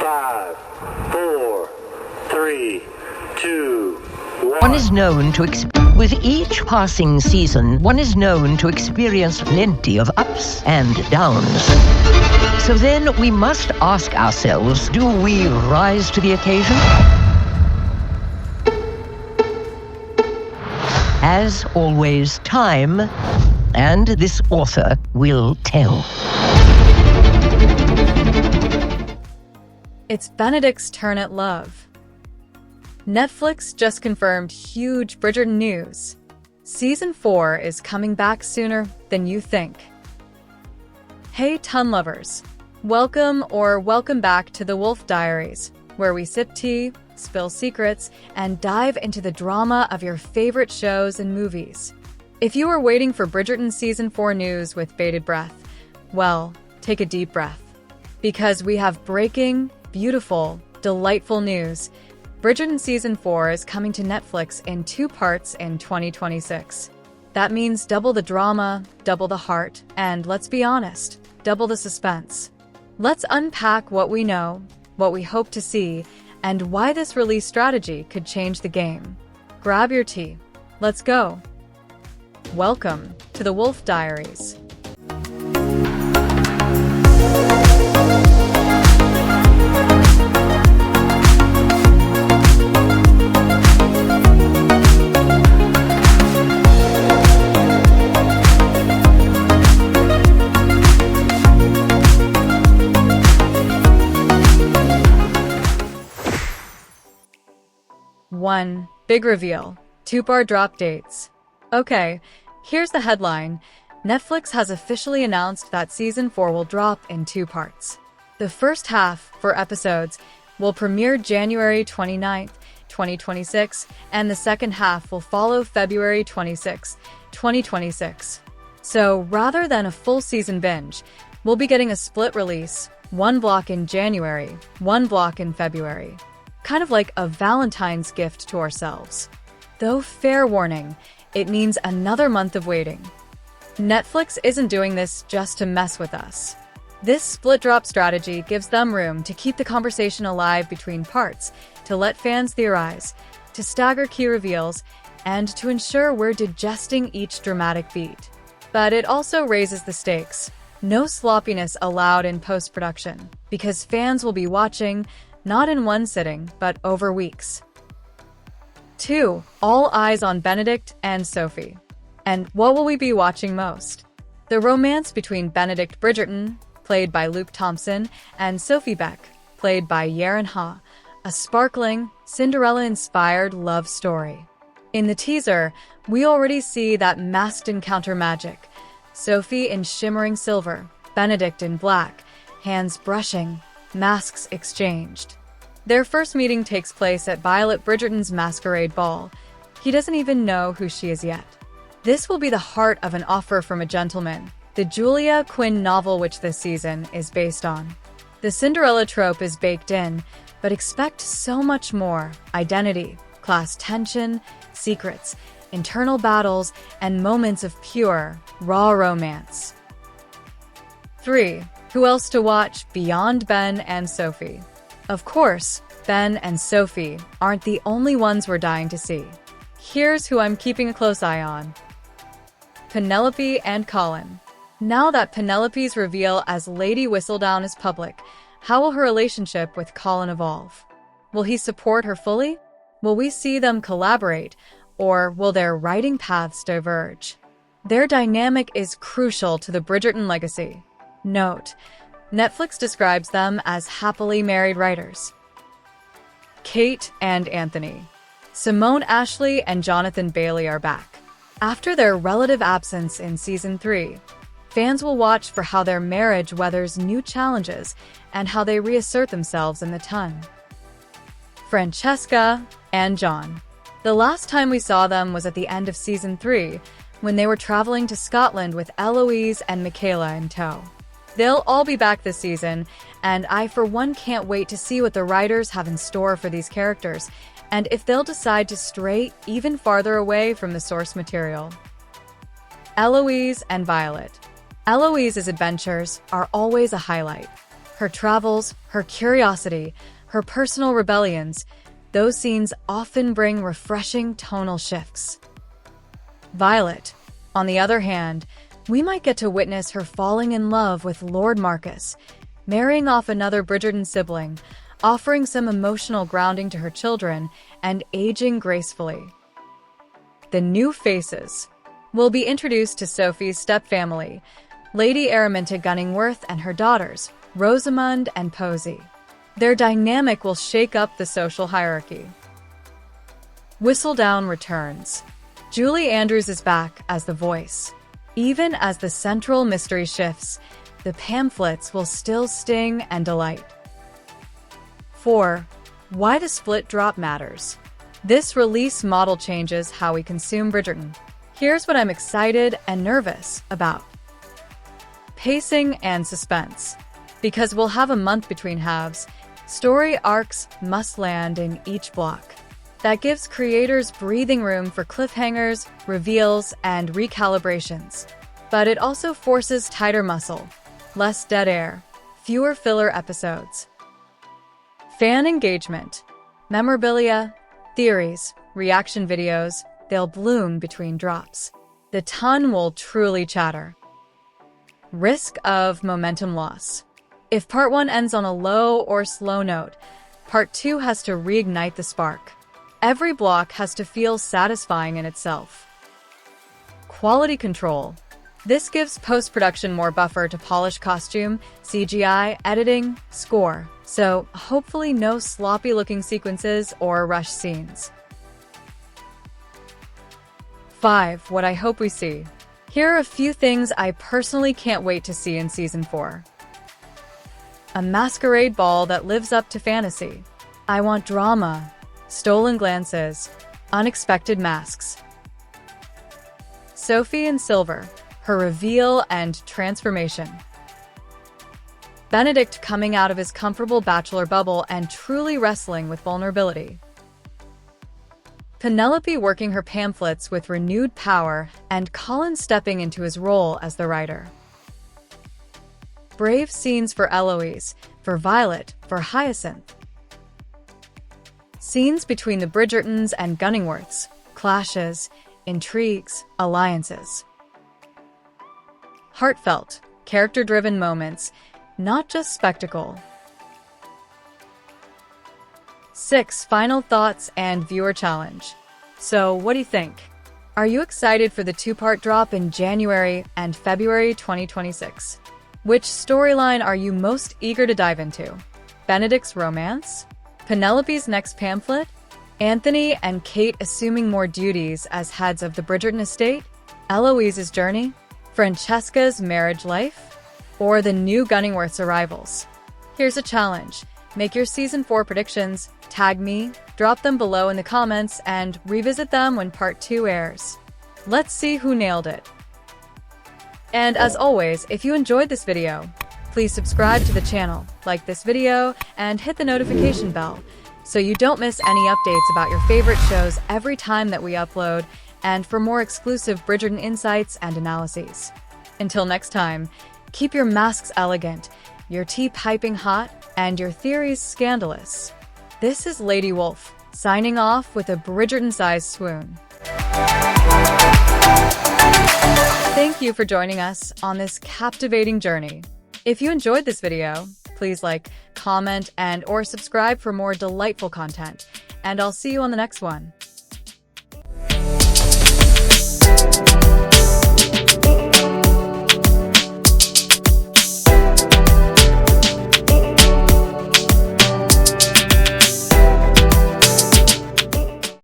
5, 4, 3, 2, 1. One is known to with each passing season, one is known to experience plenty of ups and downs. So then we must ask ourselves, do we rise to the occasion? As always, time and this author will tell. It's Benedict's turn at love. Netflix just confirmed huge Bridgerton news. Season 4 is coming back sooner than you think. Hey ton lovers, welcome back to the Wolfe Diaries, where we sip tea, spill secrets, and dive into the drama of your favorite shows and movies. If you are waiting for Bridgerton Season 4 news with bated breath, well, take a deep breath. Because we have breaking, beautiful, delightful news. Bridgerton Season 4 is coming to Netflix in 2 parts in 2026. That means double the drama, double the heart, and let's be honest, double the suspense. Let's unpack what we know, what we hope to see, and why this release strategy could change the game. Grab your tea. Let's go. Welcome to the Wolfe Diaries. One big reveal, 2-part drop dates. Okay, here's the headline. Netflix has officially announced that Season 4 will drop in 2 parts. The first half, 4 episodes, will premiere January 29th, 2026, and the second half will follow February 26, 2026. So rather than a full season binge, we'll be getting a split release, 1 block in January, 1 block in February. Kind of like a Valentine's gift to ourselves. Though fair warning, it means another month of waiting. Netflix isn't doing this just to mess with us. This split drop strategy gives them room to keep the conversation alive between parts, to let fans theorize, to stagger key reveals, and to ensure we're digesting each dramatic beat. But it also raises the stakes. No sloppiness allowed in post-production, because fans will be watching not in one sitting, but over weeks. 2. All eyes on Benedict and Sophie. And what will we be watching most? The romance between Benedict Bridgerton, played by Luke Thompson, and Sophie Beck, played by Yaren Ha, a sparkling, Cinderella-inspired love story. In the teaser, we already see that masked encounter magic. Sophie in shimmering silver, Benedict in black, hands brushing, masks exchanged. Their first meeting takes place at Violet Bridgerton's masquerade ball. He doesn't even know who she is yet. This will be the heart of An Offer from a Gentleman, the Julia Quinn novel which this season is based on. The Cinderella trope is baked in, but expect so much more: identity, class tension, secrets, internal battles, and moments of pure, raw romance. 3. Who else to watch beyond Ben and Sophie? Of course, Ben and Sophie aren't the only ones we're dying to see. Here's who I'm keeping a close eye on. Penelope and Colin. Now that Penelope's reveal as Lady Whistledown is public, how will her relationship with Colin evolve? Will he support her fully? Will we see them collaborate, or will their writing paths diverge? Their dynamic is crucial to the Bridgerton legacy. Note, Netflix describes them as happily married writers. Kate and Anthony. Simone Ashley and Jonathan Bailey are back. After their relative absence in Season 3, fans will watch for how their marriage weathers new challenges and how they reassert themselves in the ton. Francesca and John. The last time we saw them was at the end of Season 3, when they were traveling to Scotland with Eloise and Michaela in tow. They'll all be back this season, and I for one can't wait to see what the writers have in store for these characters, and if they'll decide to stray even farther away from the source material. Eloise and Violet. Eloise's adventures are always a highlight. Her travels, her curiosity, her personal rebellions, those scenes often bring refreshing tonal shifts. Violet, on the other hand, we might get to witness her falling in love with Lord Marcus, marrying off another Bridgerton sibling, offering some emotional grounding to her children, and aging gracefully. The new faces will be introduced to Sophie's stepfamily, Lady Araminta Gunningworth and her daughters, Rosamund and Posey. Their dynamic will shake up the social hierarchy. Whistledown returns. Julie Andrews is back as the voice. Even as the central mystery shifts, the pamphlets will still sting and delight. 4. Why the split drop matters. This release model changes how we consume Bridgerton. Here's what I'm excited and nervous about. Pacing and suspense. Because we'll have a month between halves, story arcs must land in each block. That gives creators breathing room for cliffhangers, reveals, and recalibrations. But it also forces tighter muscle, less dead air, fewer filler episodes. Fan engagement. Memorabilia, theories, reaction videos, they'll bloom between drops. The ton will truly chatter. Risk of momentum loss. If Part 1 ends on a low or slow note, Part 2 has to reignite the spark. Every block has to feel satisfying in itself. Quality control. This gives post-production more buffer to polish costume, CGI, editing, score, so hopefully no sloppy-looking sequences or rush scenes. 5. What I hope we see. Here are a few things I personally can't wait to see in Season 4. A masquerade ball that lives up to fantasy. I want drama, stolen glances, unexpected masks. Sophie in Silver, her reveal and transformation. Benedict coming out of his comfortable bachelor bubble and truly wrestling with vulnerability. Penelope working her pamphlets with renewed power, and Colin stepping into his role as the writer. Brave scenes for Eloise, for Violet, for Hyacinth. Scenes between the Bridgertons and Gunningworths, clashes, intrigues, alliances. Heartfelt, character-driven moments, not just spectacle. 6. Final thoughts and viewer challenge. So, what do you think? Are you excited for the 2-part drop in January and February 2026? Which storyline are you most eager to dive into? Benedict's romance? Penelope's next pamphlet? Anthony and Kate assuming more duties as heads of the Bridgerton estate? Eloise's journey? Francesca's marriage life? Or the new Gunningworth's arrivals? Here's a challenge. Make your Season 4 predictions, tag me, drop them below in the comments, and revisit them when Part 2 airs. Let's see who nailed it. And as always, if you enjoyed this video, please subscribe to the channel, like this video, and hit the notification bell so you don't miss any updates about your favorite shows every time that we upload, and for more exclusive Bridgerton insights and analyses. Until next time, keep your masks elegant, your tea piping hot, and your theories scandalous. This is Lady Wolfe, signing off with a Bridgerton-sized swoon. Thank you for joining us on this captivating journey. If you enjoyed this video, please like, comment, and/or subscribe for more delightful content, and I'll see you on the next one.